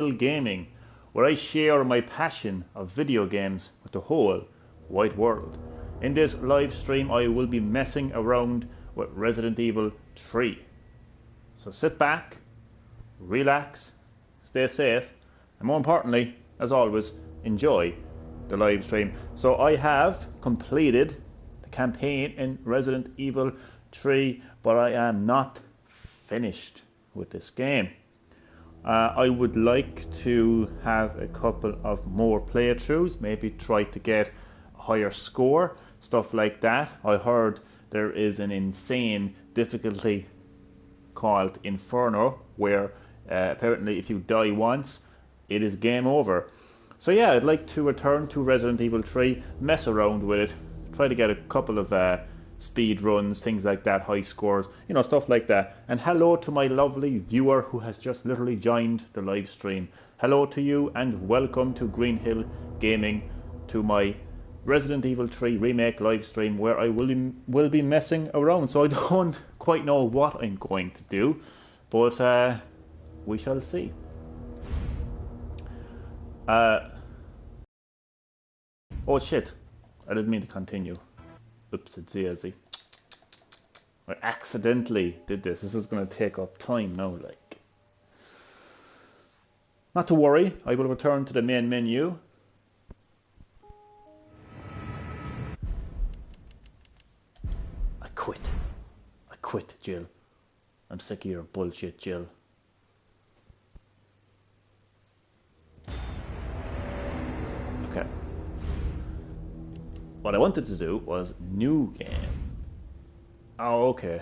Green-HillGaming, where I share my passion of video games with the whole wide world. In this live stream, I will be messing around with Resident Evil 3. So sit back, relax, stay safe, and more importantly, as always, enjoy the live stream. So I have completed the campaign in Resident Evil 3, but I am not finished with this game. I would like to have a couple of more playthroughs, maybe try to get a higher score, stuff like that. I heard there is an insane difficulty called Inferno, where apparently if you die once, it is game over. So yeah, I'd like to return to Resident Evil 3, mess around with it, try to get a couple of speed runs, things like that, high scores, you know, stuff like that. And hello to my lovely viewer who has just literally joined the live stream. Hello to you and welcome to Green-HillGaming, to my Resident Evil 3 remake live stream, where I will be messing around. So I don't quite know what I'm going to do, but we shall see. Oh shit, I didn't mean to continue. Oopsie-daisy. I accidentally did this. This is going to take up time now, like. Not to worry, I will return to the main menu. I quit, Jill. I'm sick of your bullshit, Jill. Okay. What I wanted to do was new game. Oh, okay.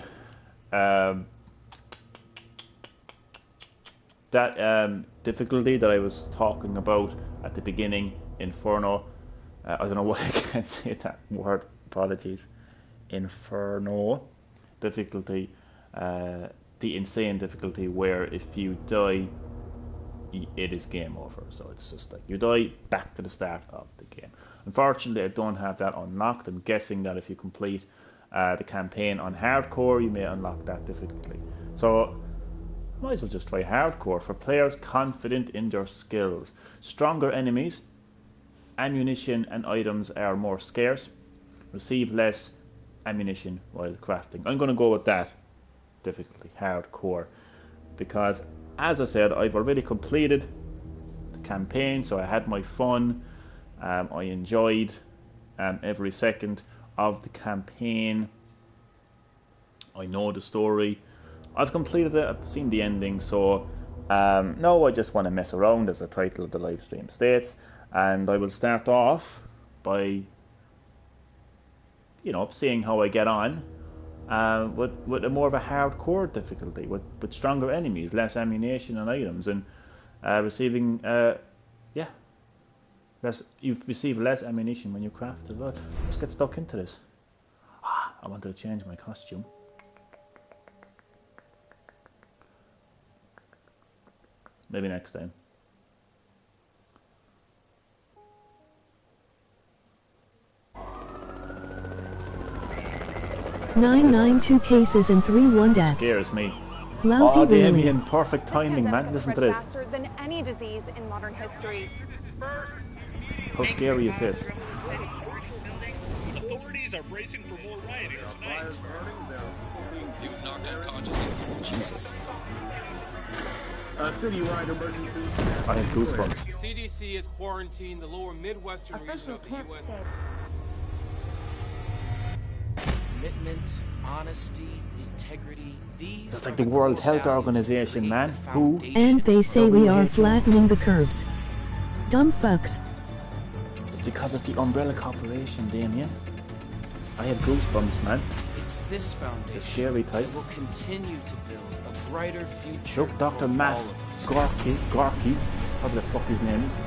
That difficulty that I was talking about at the beginning, Inferno. I don't know why I can't say that word. Apologies. Inferno difficulty. The insane difficulty where if you die, it is game over. So it's just like you die, back to the start of the game. Unfortunately, I don't have that unlocked. I'm guessing that if you complete the campaign on hardcore, you may unlock that difficulty. So might as well just try hardcore for players confident in their skills. Stronger enemies, ammunition and items are more scarce. Receive less ammunition while crafting. I'm going to go with that difficulty, hardcore, because as I said, I've already completed the campaign, so I had my fun. I enjoyed every second of the campaign. I know the story. I've completed it. I've seen the ending. So no, I just want to mess around, as the title of the live stream states. And I will start off by, you know, seeing how I get on with a more of a hardcore difficulty, with stronger enemies, less ammunition and items, and receiving you receive less ammunition when you craft as well. Let's get stuck into this. I wanted to change my costume. Maybe next time. Two cases and 3 deaths. Scares me. Lousy Damien, perfect timing, man. Listen to this. Faster than any disease in modern history. How scary is this? Authorities are bracing for more rioting tonight. He was knocked unconscious. Jesus. Citywide emergency. I have goosebumps. CDC has quarantined the lower Midwestern region of the U.S. Commitment, honesty, integrity, these It's like the World Health Organization, man. Who? And they say we are flattening the curves. Dumb fucks. It's because it's the Umbrella Corporation, Damien. I have goosebumps, man. It's this foundation The scary type. that will continue to build a brighter future. Look, Dr. for Matt all of us. Gorkis, whatever the fuck his name is.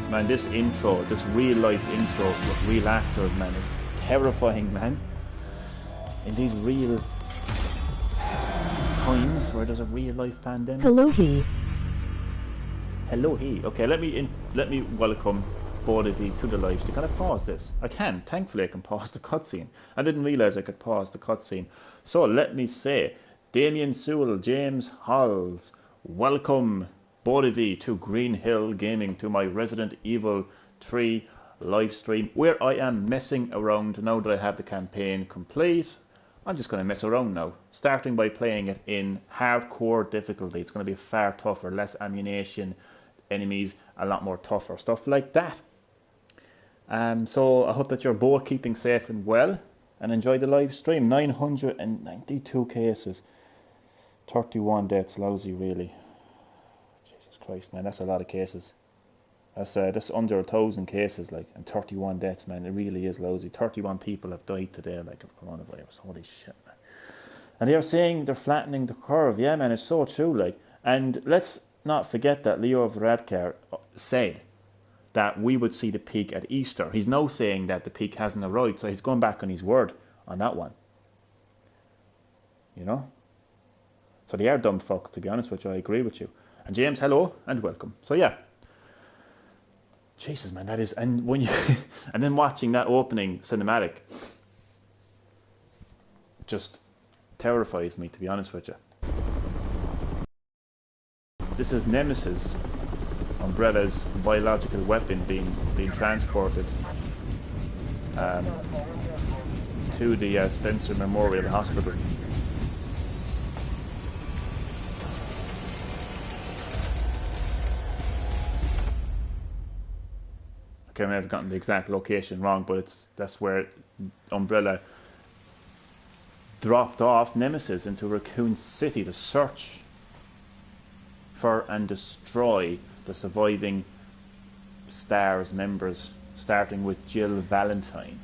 Man, this intro, this real life intro with real actors, man, is terrifying, man. In these real times where there's a real life pandemic. Hello he. Okay, let me welcome both of you to the live stream. Can I pause this? I can. Thankfully, I can pause the cutscene. I didn't realize I could pause the cutscene. So let me say, Damien Sewell, James Halls, Welcome, both of you, to Green Hill Gaming, to my Resident Evil 3 live stream, where I am messing around now that I have the campaign complete. I'm just going to mess around now, starting by playing it in hardcore difficulty. It's going to be far tougher, less ammunition, enemies, a lot more tougher, stuff like that. So I hope that you're both keeping safe and well, and enjoy the live stream. 992 cases, 31 deaths, lousy really. Jesus Christ, man, that's a lot of cases. That's under 1,000 cases, like, and 31 deaths, man. It really is lousy. 31 people have died today, like, of coronavirus. Holy shit, man. And they're saying they're flattening the curve. Yeah, man, it's so true, like. And let's not forget that Leo Varadkar said that we would see the peak at Easter. He's now saying that the peak hasn't arrived, so he's going back on his word on that one. You know? So they are dumb fucks, to be honest with you. I agree with you. And James, hello and welcome. So yeah. Jesus, man, that is, and when you, and then watching that opening cinematic just terrifies me, to be honest with you. This is Nemesis, Umbrella's biological weapon, being transported to the Spencer Memorial Hospital. Okay, I may have gotten the exact location wrong, but that's where Umbrella dropped off Nemesis into Raccoon City to search for and destroy the surviving STARS members, starting with Jill Valentine.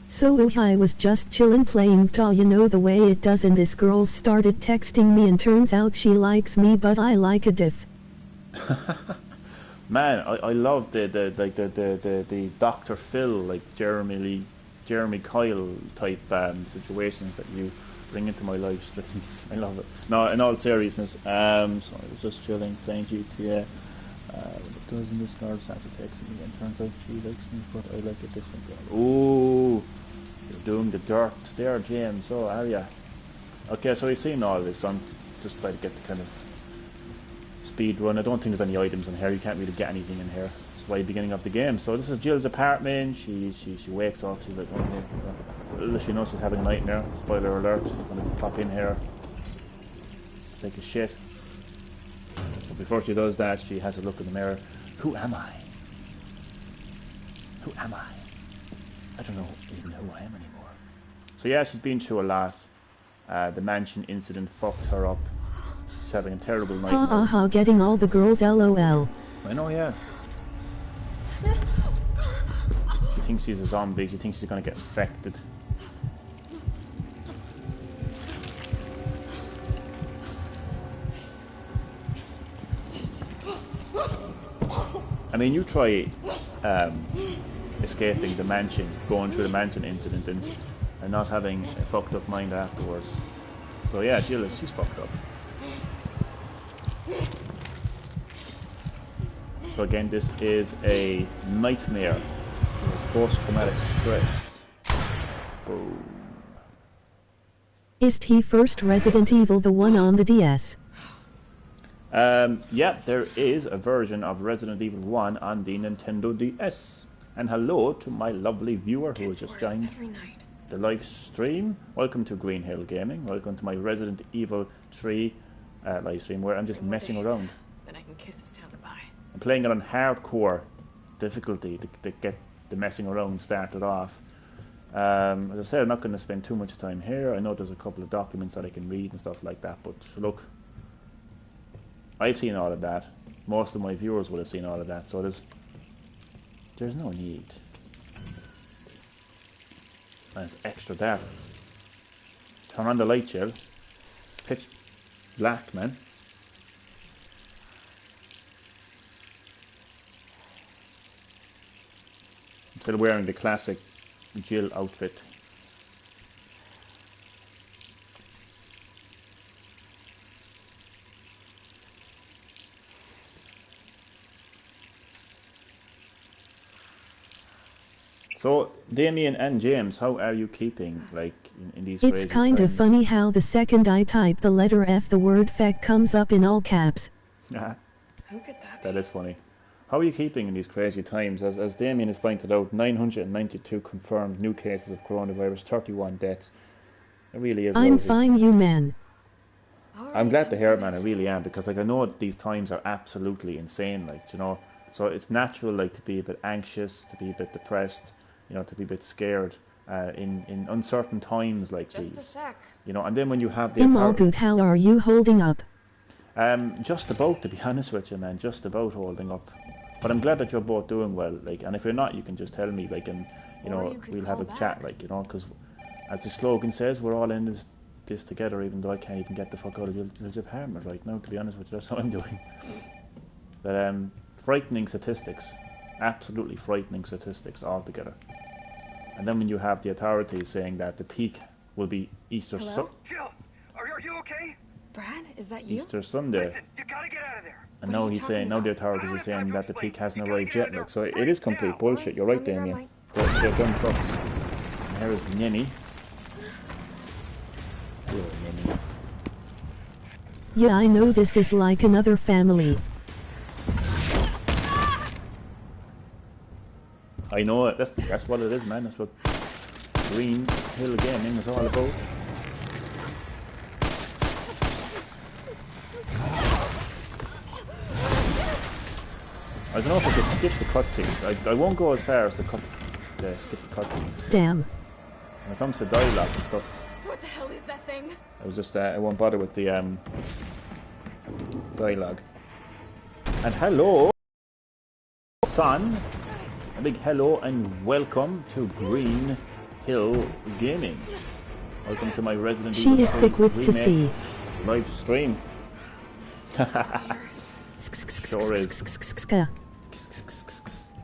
So I was just chillin' playing Ta, you know the way it does, and this girl started texting me and turns out she likes me but I like a diff. Man, I love the Dr. Phil, like Jeremy Kyle type situations that you bring into my live streams. I love it. No, in all seriousness, so I was just chilling, playing GTA. Doesn't this girl start to text me and turns out she likes me, but I like a different girl. Ooh, you're doing the dirt there, James. Oh, are ya? Okay, so we've seen all this. I'm just trying to get the kind of speed run. I don't think there's any items in here. You can't really get anything in here. It's the beginning of the game. So this is Jill's apartment. She wakes up. She's like, oh, she knows she's having a nightmare. Spoiler alert. She's gonna pop in here, take a shit. But before she does that, she has a look in the mirror. Who am I? Who am I? I don't know even who I am anymore. So yeah, she's been through a lot. The mansion incident fucked her up. She's having a terrible night. Ha ha ha, getting all the girls LOL. I know, yeah. She thinks she's a zombie. She thinks she's gonna get infected. I mean, you try escaping the mansion, going through the mansion incident, and not having a fucked up mind afterwards. So yeah, Jill she's fucked up. So again, this is a nightmare. It's post-traumatic stress. Boom. Is he first Resident Evil the one on the DS? Yeah, there is a version of Resident Evil 1 on the Nintendo DS. And hello to my lovely viewer who has just joined the live stream. Welcome to Green Hill Gaming. Welcome to my Resident Evil 3 live stream, where I'm just messing around. Then I can kiss this town goodbye. I'm playing it on hardcore difficulty to get the messing around started off. As I said, I'm not going to spend too much time here. I know there's a couple of documents that I can read and stuff like that, but look, I've seen all of that. Most of my viewers will have seen all of that, so there's no need. And it's extra dark. Turn on the light, Jill. It's pitch black, man. I'm still wearing the classic Jill outfit. So, Damien and James, how are you keeping, like, in these crazy It's kind of times? funny how the second I type the letter F, the word feck comes up in all caps. Who could that That be? is funny. How are you keeping in these crazy times? As Damien has pointed out, 992 confirmed new cases of coronavirus, 31 deaths. It really is I'm lousy. fine, you man. I'm glad to hear it, man. I really am, because like I know these times are absolutely insane, like, you know. So it's natural, like, to be a bit anxious, to be a bit depressed, you know, to be a bit scared in uncertain times like Just a these. sec. You know, and then when you have the I'm all good. How are you holding up? just about, to be honest with you, man, just about holding up. But I'm glad that you're both doing well, like, and if you're not, you can just tell me, like, and you Or know, you could we'll have a call chat, back. like, you know, because as the slogan says, we're all in this together, even though I can't even get the fuck out of Village apartment right now, to be honest with you. That's what I'm doing. But frightening statistics, absolutely frightening statistics altogether. And then when you have the authorities saying that the peak will be Easter Jill, are you okay? Brad, is that you? Easter Sunday. Listen, you gotta get out of there. And What are now you he's saying, talking now the about? authorities I don't are have time saying to that the explain. peak hasn't You arrived gotta get out yet, of there like, so it right is complete now, bullshit. You're right, Let me grab Damien. my- They're dumb fucks. And here is Ninny. Poor Ninny. Yeah, I know this is like another family. I know it. That's what it is, man. That's what Green-HillGaming is all about. I don't know if I could skip the cutscenes. I won't go as far as skip the cutscenes. Damn. When it comes to dialogue and stuff, What the hell is that thing? I was just I won't bother with the dialogue. And hello, son. A big hello and welcome to Green-HillGaming. Welcome to my Resident Evil She is 3 quick wit to remake see. live stream. Sure is.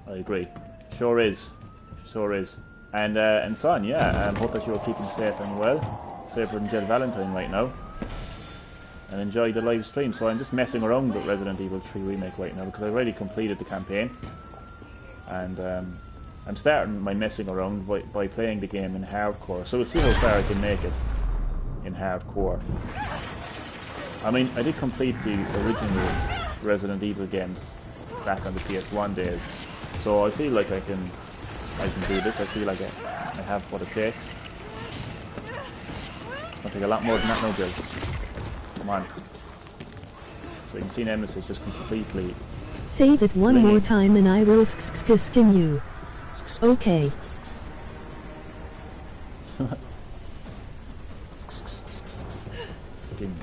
I agree. Sure is. Sure is. And son, yeah, hope that you're keeping safe and well. Safer than Jill Valentine right now. And enjoy the live stream. So I'm just messing around with Resident Evil 3 Remake right now because I've already completed the campaign. And I'm starting my messing around by playing the game in hardcore. So we'll see how far I can make it in hardcore. I mean, I did complete the original Resident Evil games back on the PS1 days. So I feel like I can do this. I feel like I have what it takes. It's gonna take a lot more than that now, Bill. Come on. So you can see Nemesis just completely... Say that one more time and I will skin you. Okay. Skin.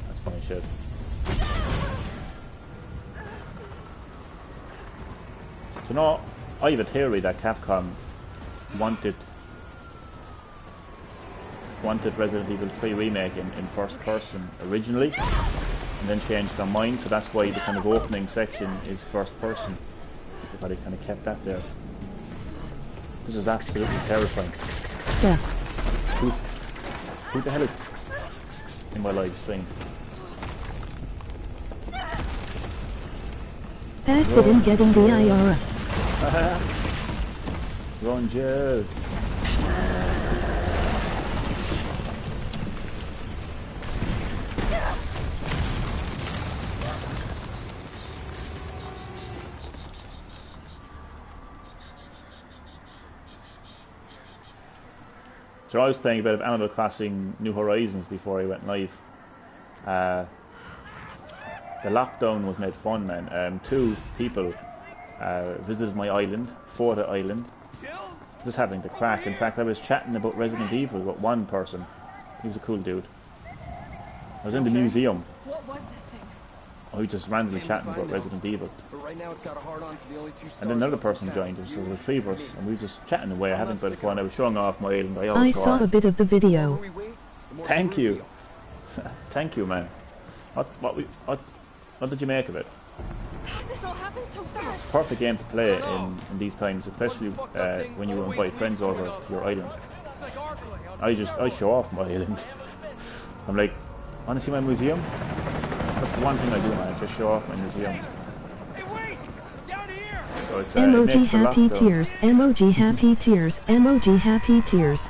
That's funny shit. So now, I have a theory that Capcom wanted Resident Evil 3 Remake in first person originally, and then changed their mind, so that's why the kind of opening section is first person. If I kind of kept that there. This is absolutely terrifying. Who the hell is in my live stream? That's it in getting the IRA. Run, Joe. So I was playing a bit of Animal Crossing New Horizons before I went live. The lockdown was made fun, man. 2 people visited my island, Forta Island, just having the crack. In fact, I was chatting about Resident Evil with one person. He was a cool dude. I was in the museum. What was that thing? I was just randomly chatting about Resident Evil. But right now it's got a hard on for the only 2 stars. And then another person joined us, so there were 3 of us, and we were just chatting away, having a bit of fun. I was showing off my island. I saw a bit of the video. Thank you. Thank you, man. What did you make of it? This all happened so fast. Perfect game to play in these times, especially when you invite friends over to your island. I show off my island. I'm like, wanna see my museum? That's the one thing I do, man. I just show off my museum. Hey, wait! Down here! So it's, it Emoji makes the happy lockdown. tears. Emoji happy tears. Emoji happy tears.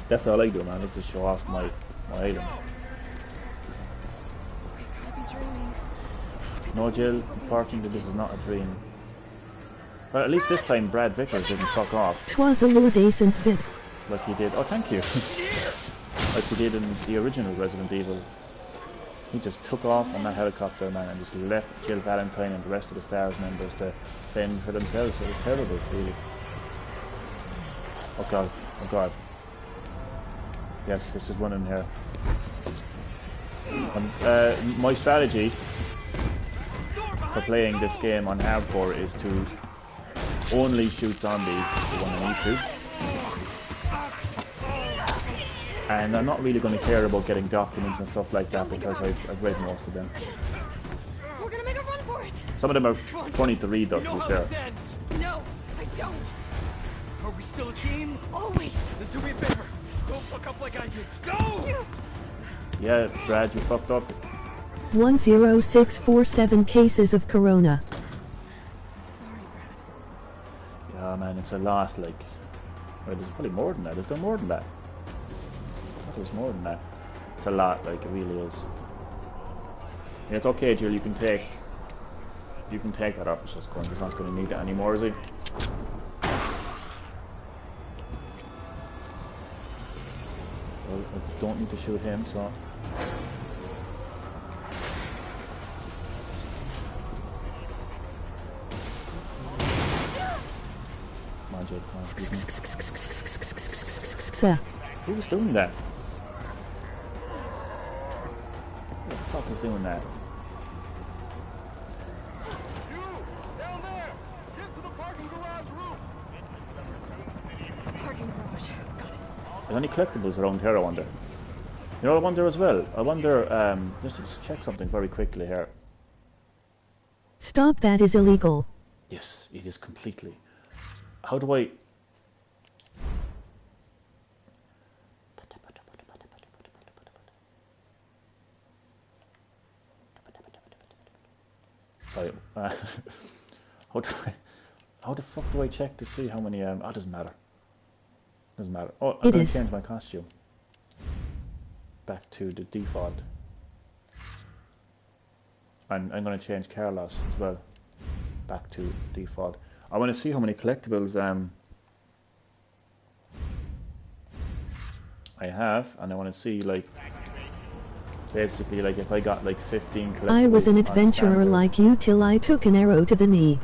That's all I do, man. It's to show off my item. We gotta be dreaming. How could No, this Jill, many people be unfortunately this is infected? not a dream. Well, at least this time Brad Vickers didn't fuck off 'Twas a little decent bit. like he did. Oh, thank you. Like he did in the original Resident Evil. He just took off on that helicopter, man, and just left Jill Valentine and the rest of the STARS members to fend for themselves. It was terrible, really. Oh god, oh god. Yes, this is running here. My strategy for playing this game on hardcore is to only shoot zombies when I need to. And I'm not really going to care about getting documents and stuff like that because I've read most of them. We're gonna make a run for it. Some of them are funny to read though, to be fair. No, I don't. Are we still a team? Always. Then do me a favor. Don't fuck up like I did. Go! Yeah, Brad, you fucked up. 10647 cases of corona. I'm sorry, Brad. Yeah, man, it's a lot, like... Well, there's probably more than that. Is there more than that? I thought there was more than that. It's a lot, like, it really is. Yeah, it's okay, Jill, you can take... You can take that officer's gun. He's not going to need it anymore, is he? Well, I don't need to shoot him, so... Come on, Jill, come on. Sir. Who was doing that? Who the fuck is doing that? Down there! Get to the parking garage roof! Parking garage. Got it. Are there any collectibles around here, I wonder? You know what I wonder as well? I wonder, just to check something very quickly here. Stop, that is illegal. Yes, it is completely. How do I... Sorry, how the fuck do I check to see how many, oh, it doesn't matter. Doesn't matter. Oh, I'm going to change my costume. Back to the default. And I'm going to change Carlos as well. Back to default. I want to see how many collectibles I have, and I want to see, like, basically, like, if I got like 15 collectibles. I was an on adventurer standard. like you till I took an arrow to the knee.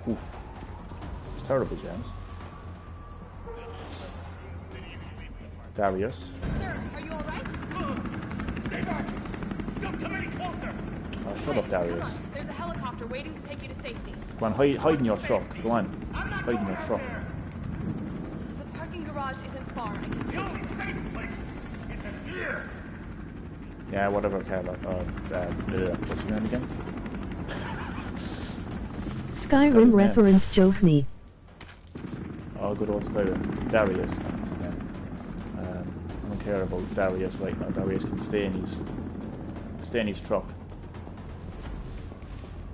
Oof. It's terrible, James. Darius. Sir, are you alright? Stay back! Don't come any closer! Oh, shut up, Darius. Come on. There's a helicopter waiting to take you to safety. Go on, hide in your truck. Go on. Hide in your truck. The parking garage isn't far. I can take The you. only safe place is in here! Yeah, whatever, Carlos. What's his name again? Skyrim name. reference Jovni. Oh, good old Skyrim. Darius. Yeah. I don't care about Darius right now. Darius can stay in his truck.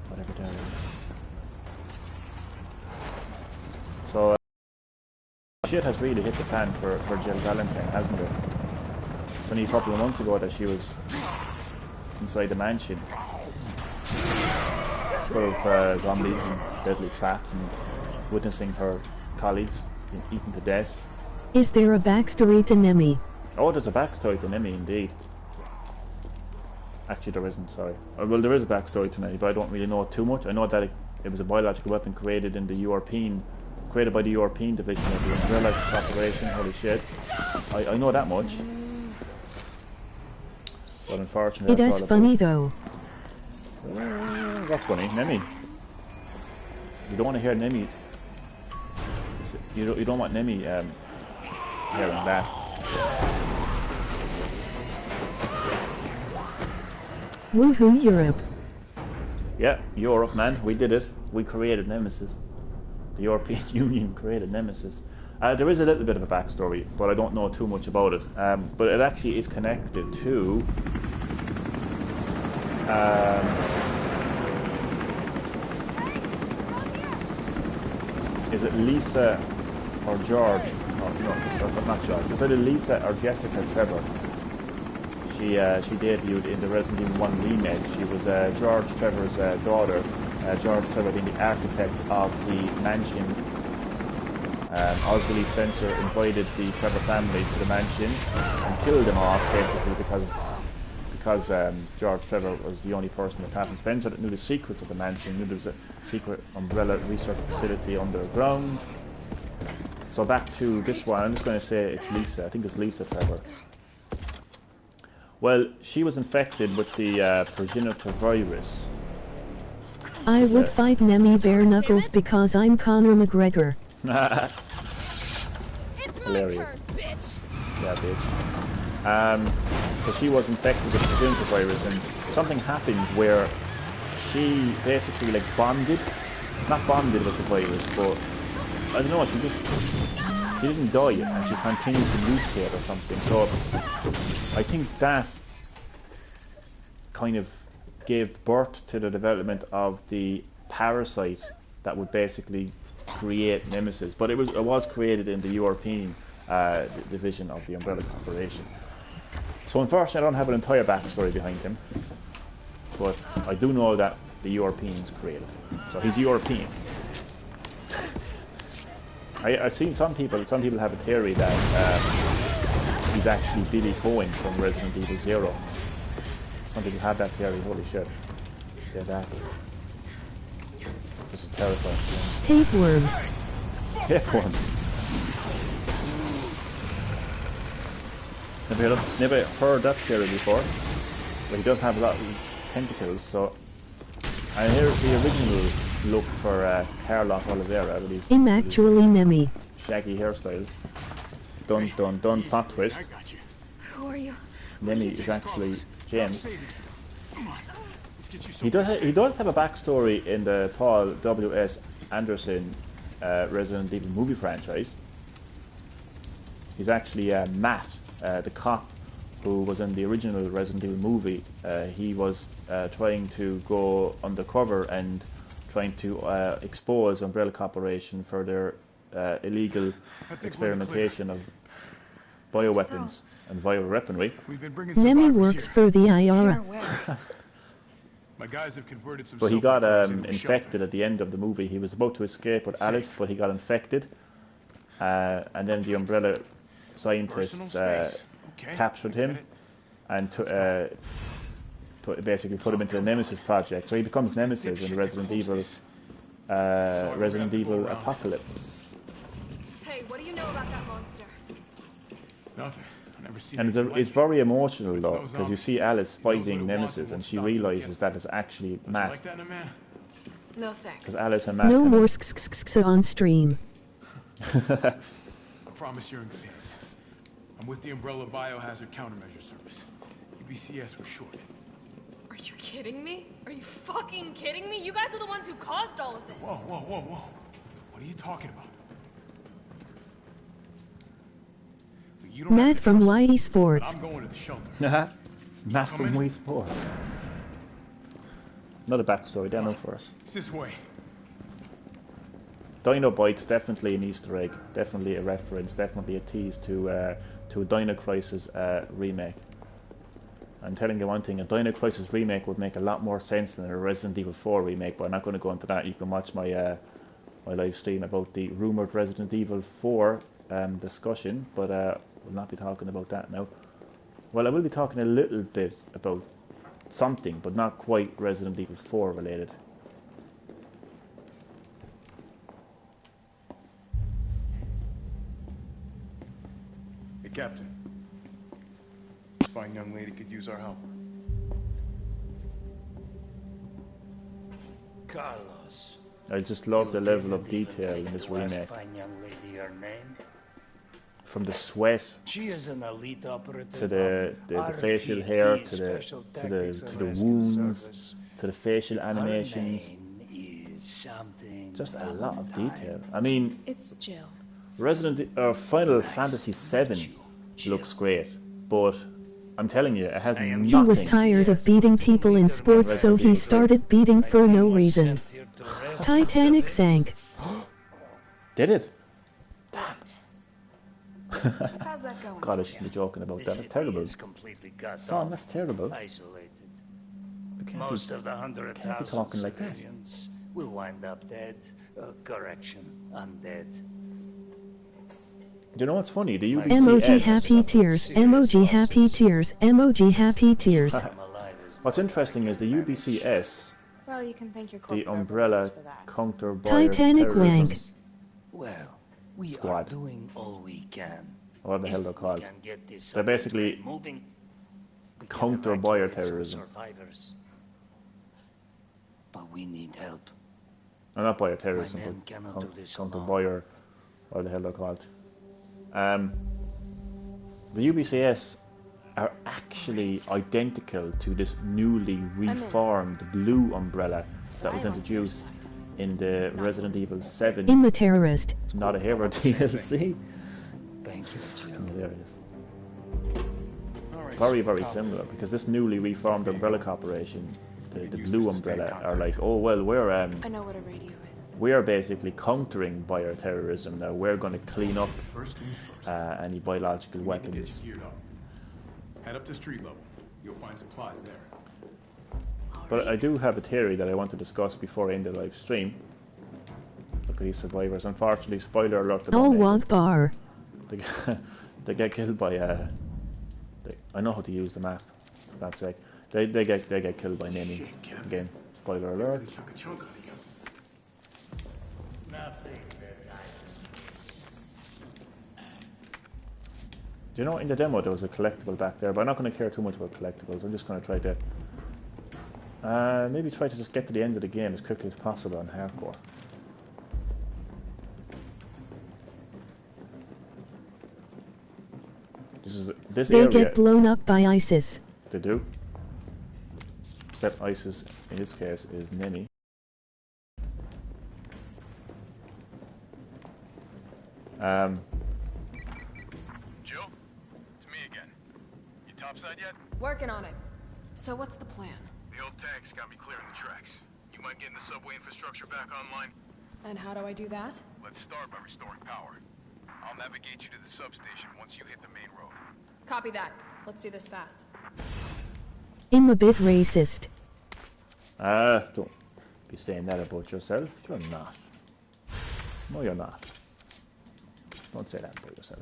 Whatever Darius. So shit has really hit the fan for Jill Valentine, hasn't it? Only a couple of months ago that she was inside the mansion full of zombies and deadly traps and witnessing her colleagues being eaten to death. Is there a backstory to Nemi? Oh, there's a backstory to Nemi, indeed. Actually, there isn't, sorry. Well, there is a backstory to Nemi, but I don't really know too much. I know that it was a biological weapon created by the European division of the Umbrella Corporation. Holy shit. I know that much. But unfortunately, It that's is all funny about. though. That's funny. Nemi. You don't want to hear Nemi. You don't want Nemi hearing that. Woohoo, Europe. Yeah, Europe, man. We did it. We created Nemesis. The European Union created Nemesis. There is a little bit of a backstory, but I don't know too much about it. But it actually is connected to is it Lisa or George? Oh, no, sorry, not George. Is it Lisa or Jessica Trevor? She debuted in the Resident Evil 1 remake. She was George Trevor's daughter. George Trevor being the architect of the mansion. Oswald Spencer invited the Trevor family to the mansion and killed them off, basically because George Trevor was the only person apart from Spencer that knew the secrets of the mansion, knew there was a secret Umbrella research facility underground. So back to this one, I'm just going to say it's Lisa. I think it's Lisa Trevor. Well, she was infected with the progenitor virus. I would fight Nemi bare knuckles because I'm Conor McGregor. Hilarious. Bitch. Yeah, bitch. So she was infected with the progenitor virus, and something happened where she basically like bonded, not bonded with the virus, but I don't know. She didn't die, and she continued to mutate or something. So I think that kind of gave birth to the development of the parasite that would basically create Nemesis. But it was created in the European division of the Umbrella Corporation. So unfortunately, I don't have an entire backstory behind him, but I do know that the Europeans created him. So he's European. I've seen some people have a theory that he's actually Billy Cohen from Resident Evil 0. Some people have that theory. Holy shit. Say that. This is terrifying. Tapeworm. Tapeworm. Never heard that theory before. But he does have a lot of tentacles, so... And here's the original look for Carlos Oliveira with his... I'm actually Nemi. Shaggy hairstyles. Dun dun dun, plot twist. Who are you? Nemi is actually James. He does have a backstory in the Paul W.S. Anderson Resident Evil movie franchise. He's actually Matt, the cop who was in the original Resident Evil movie. He was trying to go undercover and trying to expose Umbrella Corporation for their illegal experimentation of bioweapons and viral weaponry. Nemi works for the IRA. My guys have converted some. But he got infected at the end of the movie. He was about to escape with Alice, but he got infected. And then the Umbrella scientists captured him and basically put him into the Nemesis project. So he becomes Nemesis in Resident Evil Apocalypse. Hey, what do you know about that monster? Nothing. I've never seen. And it's very emotional though, because you see Alice fighting Nemesis, and she realizes that it's actually Matt. Like that in a man? No thanks. Because Alice and Matt. No more on stream. I promise you're in good hands. I'm with the Umbrella Biohazard Countermeasure Service. UBCS for short. Are you kidding me? Are you fucking kidding me? You guys are the ones who caused all of this. Whoa, whoa, whoa, whoa. What are you talking about? You don't Matt have to from trust me, YE Sports. I'm going to the shelter. Matt from Wii Sports. Another backstory, down for us. It's this way. Dino Bites, definitely an Easter egg, definitely a reference, definitely a tease to a Dino Crisis remake. I'm telling you one thing, a Dino Crisis remake would make a lot more sense than a Resident Evil 4 remake, but I'm not going to go into that. You can watch my my live stream about the rumoured Resident Evil 4 discussion, but we'll not be talking about that now. Well, I will be talking a little bit about something, but not quite Resident Evil 4 related. Hey, Captain. This fine young lady could use our help. Carlos. I just love the level of detail in this remake. Fine young lady, her name? From the sweat She is an elite operative to the facial hair, to the wounds, to the facial animations. Just a lot of detail. I mean, It's Jill. Final Fantasy VII looks great, but I'm telling you, it has nothing. He was tired of beating people in sports, so he started beating for no reason. Titanic sank. Did it? How's that going? God, I shouldn't be joking about that. That's terrible. Completely cut Son, off, that's terrible. isolated. Can't Most be, of the can't be 100,000 talking like that. civilians will wind up dead. Correction, undead. Do you know what's funny? The UBCS... Emoji happy tears, emoji happy tears, emoji happy tears. What's interesting is the UBCS, Well, you can thank your the corporate Umbrella overlords for that. Counter Titanic Terrorism wank. Well, we Squad. are doing all we can. What the hell they're If we called? can get this They're basically moving, we can counter evacuate some bioterrorism. survivors. But we need help. No, not bioterrorism, My men but cannot do this counter alone. bio, what the hell they're called. The UBCS are actually identical to this newly reformed blue umbrella that was introduced in the Resident Evil 7 I'm a terrorist. Not a Hero DLC. Thank you, Jill. There it is. Very, very similar, because this newly reformed Umbrella Corporation, the blue umbrella, are like, oh well, I know what a radio is. we're basically countering bioterrorism now. We're going to clean up First things first. any biological We need to get weapons. you geared up. Head up to street level. You'll find supplies there. But I do have a theory that I want to discuss before I end the live stream. Look at these survivors. Unfortunately, spoiler alert, they All don't make walk it. bar. They get killed by I know how to use the map, for God's sake. They get killed by Nemi. Again, spoiler alert. They took a chunk out of you. Do you know, in the demo there was a collectible back there, but I'm not going to care too much about collectibles. I'm just going to try to maybe try to just get to the end of the game as quickly as possible on hardcore. This They area. get blown up by ISIS. They do. Except ISIS, in this case, is Nemi. Jill, it's me again. You topside yet? Working on it. So what's the plan? The old tanks got me clearing the tracks. You mind getting the subway infrastructure back online? And how do I do that? Let's start by restoring power. I'll navigate you to the substation once you hit the main road. Copy that. Let's do this fast. I'm a bit racist. Don't be saying that about yourself. You're not. No, you're not. Don't say that about yourself.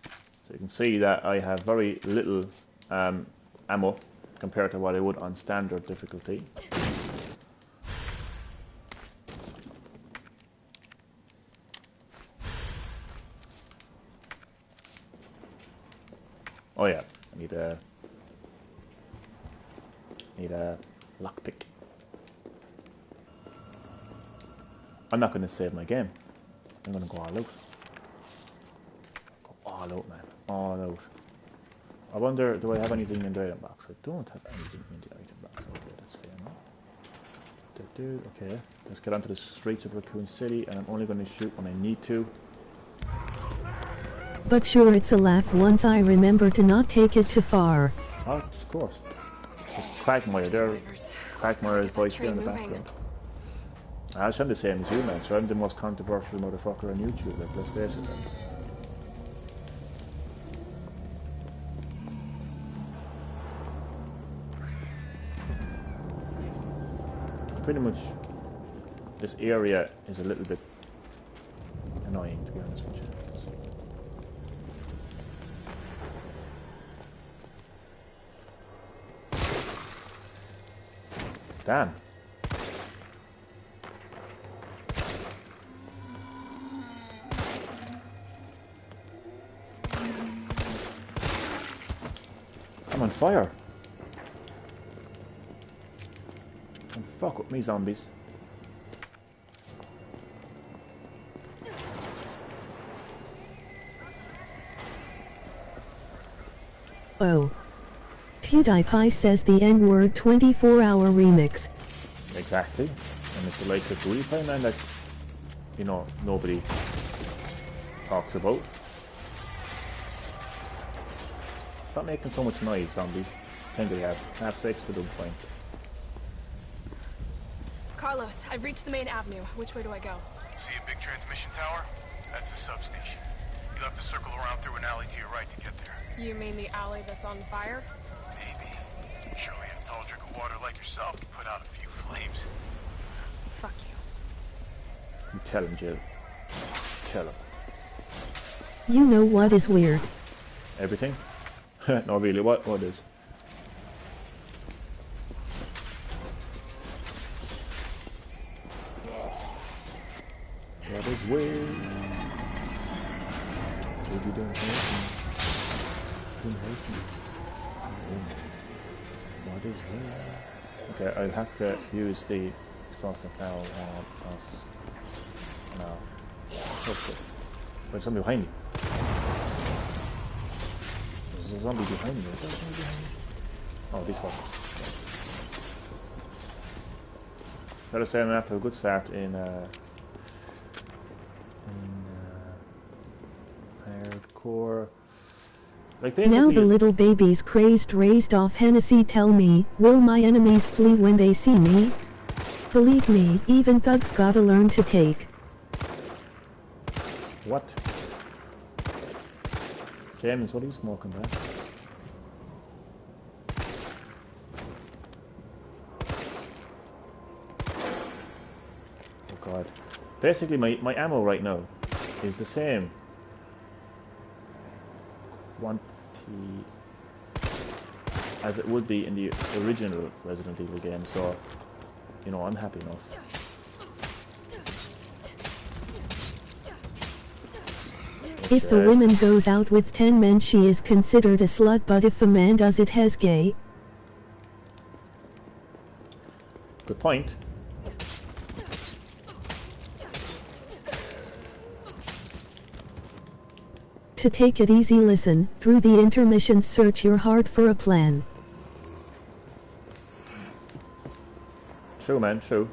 So you can see that I have very little ammo compared to what I would on standard difficulty. Oh yeah, I need a lockpick. I'm not going to save my game. I'm going to go all out. Go all out, man. All out. I wonder, do I have anything in the item box? I don't have anything in the item box. Okay, that's fair enough. Okay, let's get onto the streets of Raccoon City, and I'm only going to shoot when I need to. But sure, it's a laugh once I remember to not take it too far. Oh, of course. It's Quagmire there. Quagmire's voice there in the background. I'm the same as you, man. So I'm the most controversial motherfucker on YouTube. Like, let's face it. Then. Pretty much, this area is a little bit annoying, to be honest with you. Damn. I'm on fire. Don't fuck with me, zombies. Oh. PewDiePie says the N-word 24-hour remix. Exactly. And it's the likes of PewDiePie, man, that, you know, nobody talks about. Stop making so much noise, zombies. Think they have. Have sex with them, fine. Carlos, I've reached the main avenue. Which way do I go? See a big transmission tower? That's the substation. You'll have to circle around through an alley to your right to get there. You mean the alley that's on fire? Maybe. Surely a tall drink of water like yourself can put out a few flames. Fuck you. You tell him, Jill. Tell him. You know what is weird? Everything? No, really. What is? What is weird? What are you doing here? What is weird? Okay, I'll have to use the explosive now on us. No. Okay. There's somebody behind me. There's a zombie behind me. Is there a zombie behind me? Oh, these fuckers. Gotta say, I'm after a good start in hardcore. Like basically, now the little babies crazed raised off Hennessy tell me, will my enemies flee when they see me? Believe me, even thugs gotta learn to take. What? James, what are you smoking, man? Oh god. Basically, my ammo right now is the same quantity as it would be in the original Resident Evil game, so, you know, I'm happy enough. If the woman goes out with 10 men she is considered a slut, but if a man does it has gay. Good point. To take it easy, listen, through the intermission search your heart for a plan. True, man, true.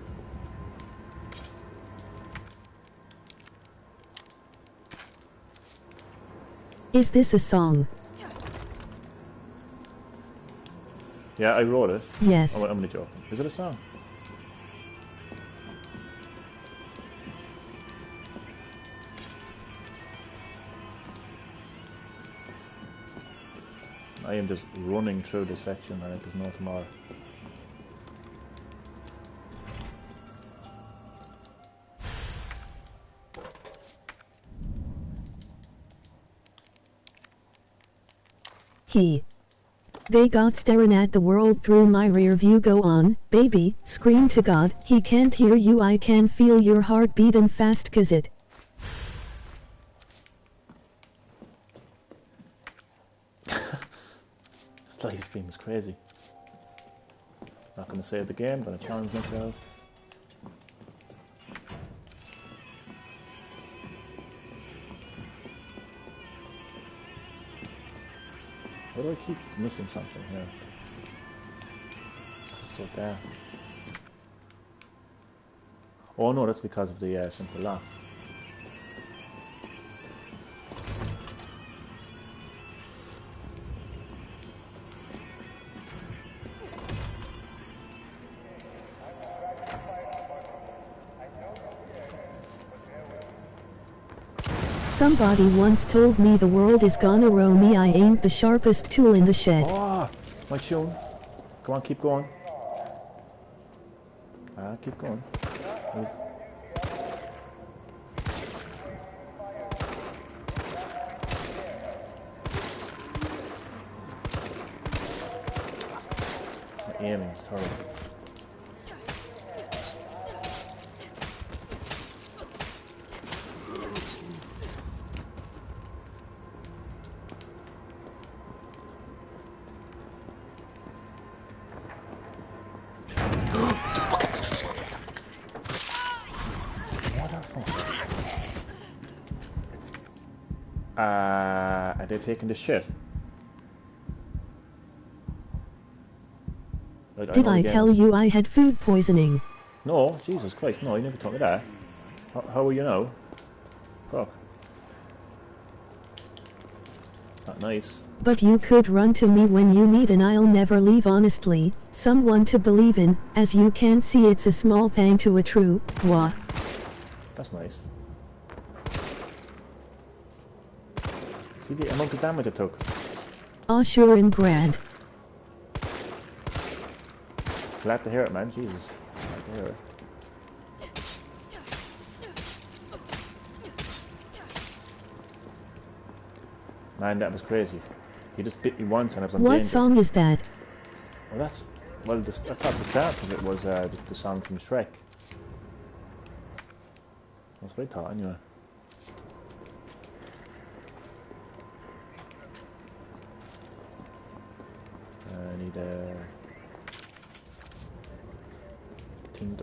Is this a song? Yeah, I wrote it. Yes. Oh, I'm only joking. Is it a song? I am just running through this section and there's no tomorrow. They got staring at the world through my rear view. Go on, baby, scream to God, he can't hear you, I can feel your heart beating fast 'cause it. This live stream is crazy. Not gonna save the game, gonna challenge myself. Why do I keep missing something here? It's so dark. Oh no, that's because of the simple lock. Somebody once told me the world is gonna row me, I ain't the sharpest tool in the shed. Oh, my tune. Come on, keep going. Keep going. My aiming is terrible. Are they taking the shit? Like, Did I tell you I had food poisoning? No, Jesus Christ, no, you never told me that. How are you now? Fuck. Not nice. But you could run to me when you need and I'll never leave honestly. Someone to believe in. As you can see it's a small thing to a true. Wah. That's nice. See the amount of damage it took. Aw sure and grand. Glad to hear it, man. Jesus. Glad to hear it. Man, that was crazy. He just bit me once and I was on danger. What song is that? Well, that's... Well, I thought the start of it was the song from Shrek. That's what I thought, anyway. I need a... thing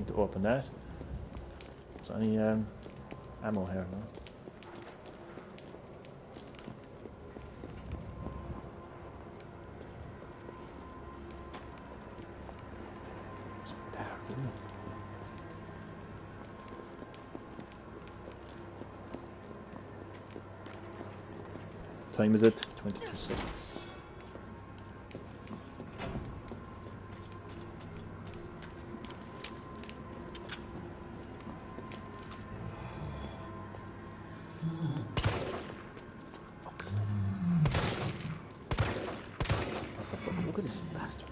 to open that. Is there any ammo here, no? Time is it? 22 seconds. Look at this bastard.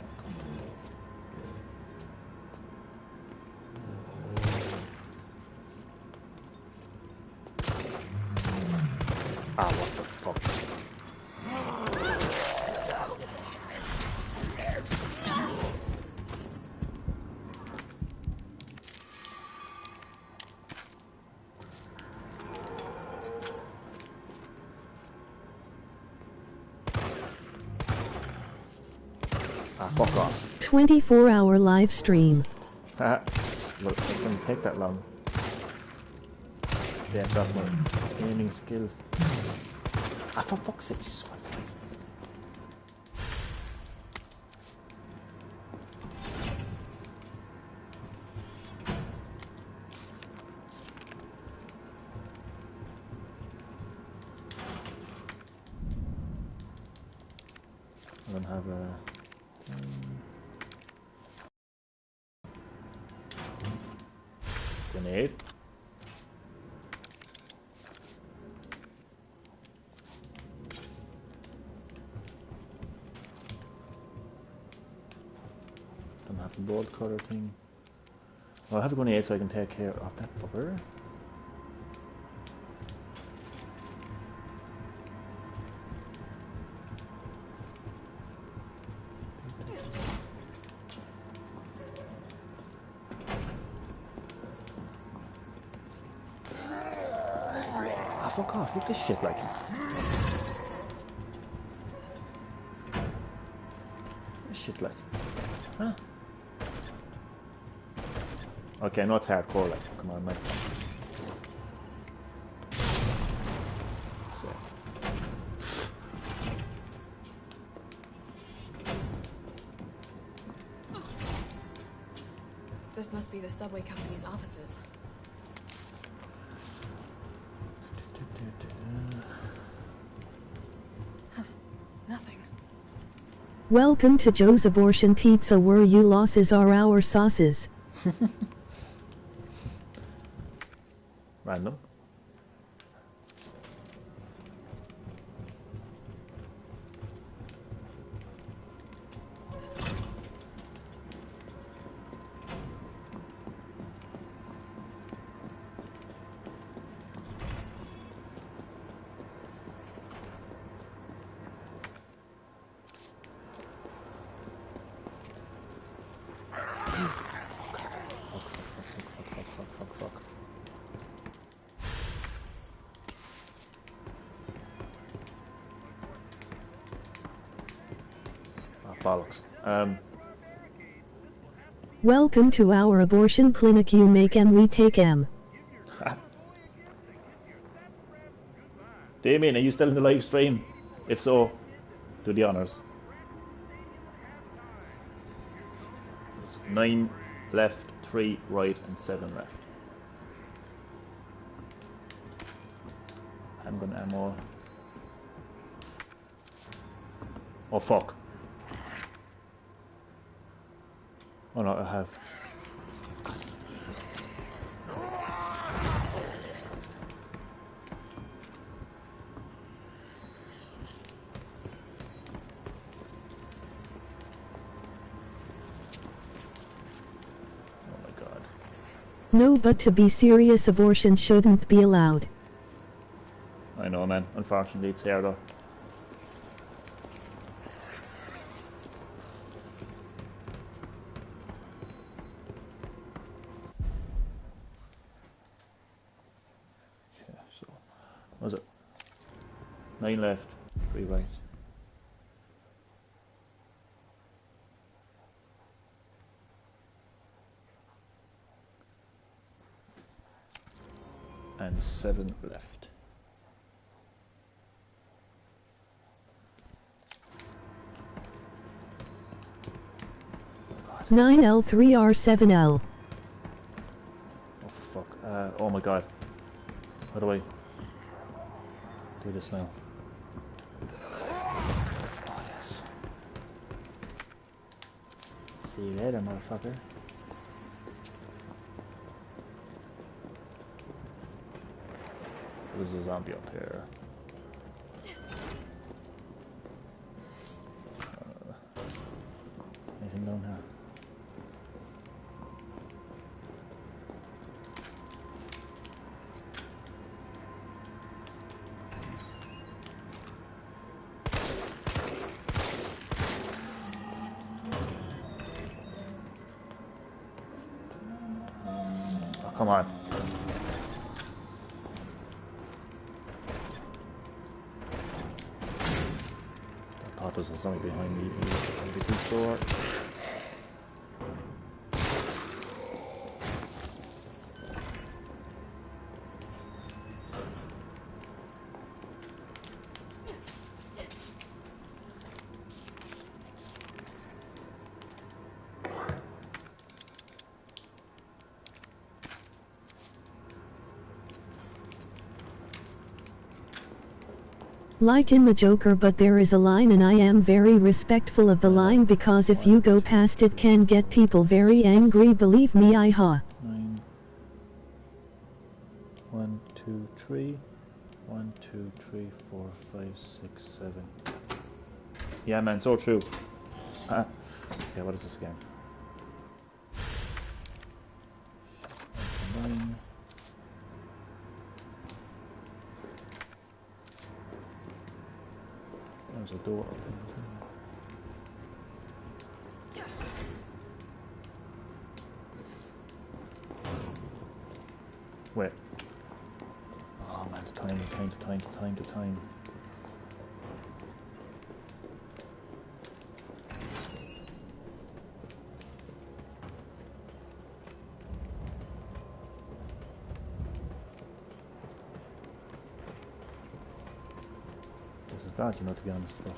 Ah, what the fuck? Ah, fuck off. 24-hour live stream. Ah, look, it's gonna take that long. Yeah, that's my gaming skills. Ah, for fuck's sake, Jesus Christ. I don't have a... grenade. Don't have a bolt cutter thing. Well, I have a grenade so I can take care of that fucker. Fuck off, look at this shit like. This shit like. Huh? Okay, I know it's hardcore like. Come on, mate. So. This must be the subway company's offices. Nothing. Welcome to Joe's Abortion Pizza where you losses are our sauces. Random. Bollocks. Welcome to our abortion clinic. You make M, we take M. Damien, are you still in the live stream? If so, do the honors. It's 9 left, 3 right, and 7 left. Handgun ammo. Oh fuck. Oh no, I have. No, but to be serious, abortion shouldn't be allowed. I know, man. Unfortunately, it's there though. Yeah, so what was it? 9 left, 3 right. And 7 left. Oh, 9L3R7L. oh for fuck. Oh my god. How do I do this now? Oh yes. See you later, motherfucker. There's a zombie up here. Anything down here? Oh, come on. I thought there was a zombie behind me. Behind the goods door. Like in the Joker, but there is a line and I am very respectful of the line because if you go past it can get people very angry, believe me, 9. 1, 2, 3. 1, 2, 3, 4, 5, 6, 7. Yeah, man, so true. Yeah, what is this again? 9. There's a door open. Wait. Oh man, the time. This is that, you know, to be honest, but...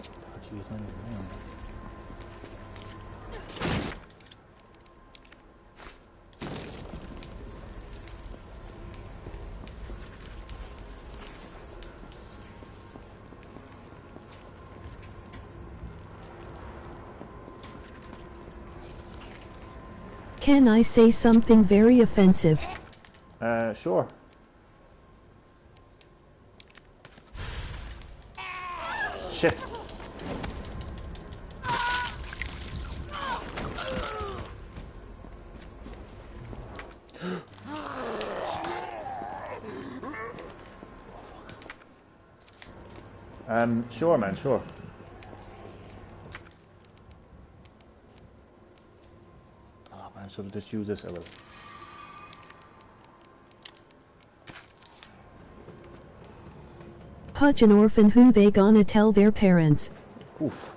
Oh jeez, I need to know. Can I say something very offensive? Sure. Shit. Sure, man, sure. Oh man, should I just use this? I will. Pudge an orphan, who they gonna tell their parents? Oof.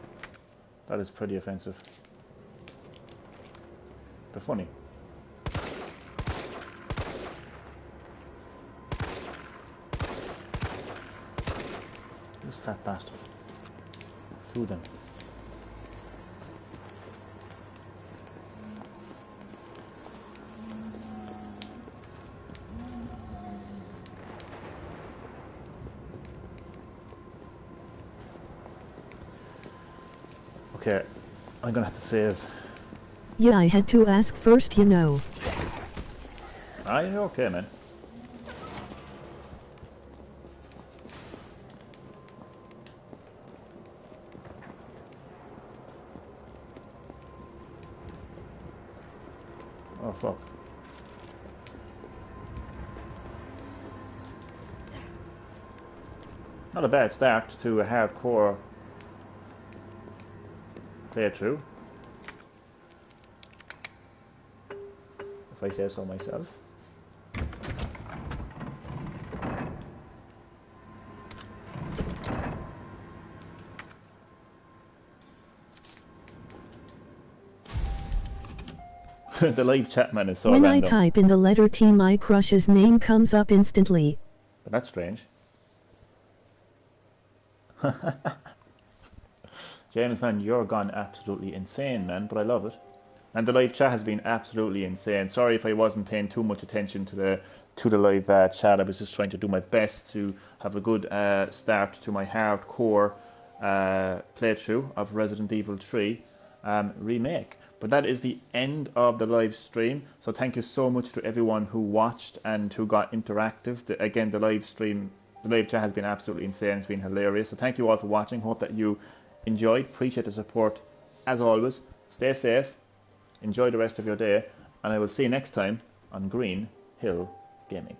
That is pretty offensive. But funny. This fat bastard. 2 of them. Okay, I'm gonna have to save. Yeah, I had to ask first, you know. Ah, you're okay, man. Oh, fuck. Not a bad start to a hardcore playthrough, if I say so myself. The live chat, man, is so when random. I type in the letter T, my crush's name comes up instantly. But that's strange. James, man, you're gone absolutely insane, man, but I love it. And the live chat has been absolutely insane. Sorry if I wasn't paying too much attention to the live chat. I was just trying to do my best to have a good start to my hardcore playthrough of Resident Evil 3 remake. But that is the end of the live stream. So thank you so much to everyone who watched and who got interactive. Again, the live chat has been absolutely insane. It's been hilarious. So thank you all for watching. Hope that you enjoyed. Appreciate the support as always. Stay safe. Enjoy the rest of your day. And I will see you next time on Green Hill Gaming.